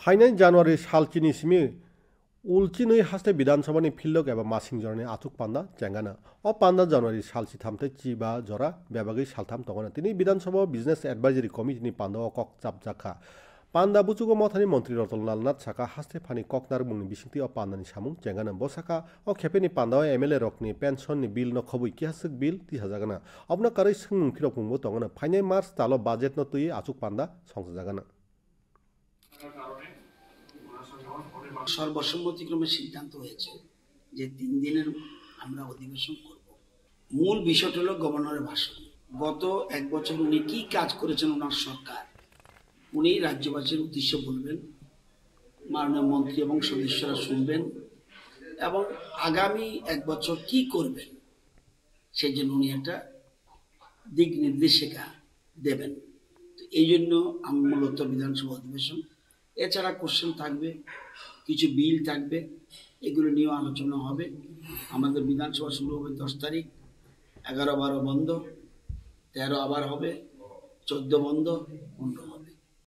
Final January सालचिनि Simi उलचिनै हास्ते विधानसभानि फिल्डक एबा मासिं जरानि आथुक पान्दा चेंगाना अ पान्दा जानुवारि सालचि थामते चिबा जरा बेबागै सालथाम तगना तिनि विधानसभा बिजनेस एडभाइजरी कमिटिनि पान्दा कक चापजाखा पान्दा बुचुगो मथानि मन्त्री रतनलाल नाथ साका हास्ते फानि ककनार मुंनि बिसिंति अ पान्दानि सामुं चेंगाना बसाका अ खेपेनि पान्दा एमएलए रकनि पेन्सननि बिल न खबुइ किहासक बिल तिहाजागाना अबना कारै सोंमुं फिरपुंबो तगना फाइनाल मार्च तालो बाजेट न तुइ आचुक पान्दा संसजागाना সর্বসম্মতিক্রমে সিদ্ধান্ত হয়েছে যে 3 দিনের আমরা অধিবেশন করব। মূল বিষয়টা হলো গভর্নরের ভাষণ। গত এক বছর উনি কি কাজ করেছেন ওনার সরকার, উনি রাজ্যবাসীর উদ্দেশ্যে বলবেন, মাননীয় মন্ত্রী এবং সদস্যরা শুনবেন এবং আগামী এক বছর কি করবেন সেই জন্য উনি একটা দিক নির্দেশিকা দেবেন। এই জন্য মূলত বিধানসভা অধিবেশন, এছাড়া কোশ্চেন থাকবে, কিছু বিল থাকবে, এগুলো নিয়ে আলোচনা হবে। আমাদের বিধানসভা শুরু হবে 10 তারিখ, 11-12 বন্ধ, 13 আবার হবে, 14 বন্ধ, 15 হবে।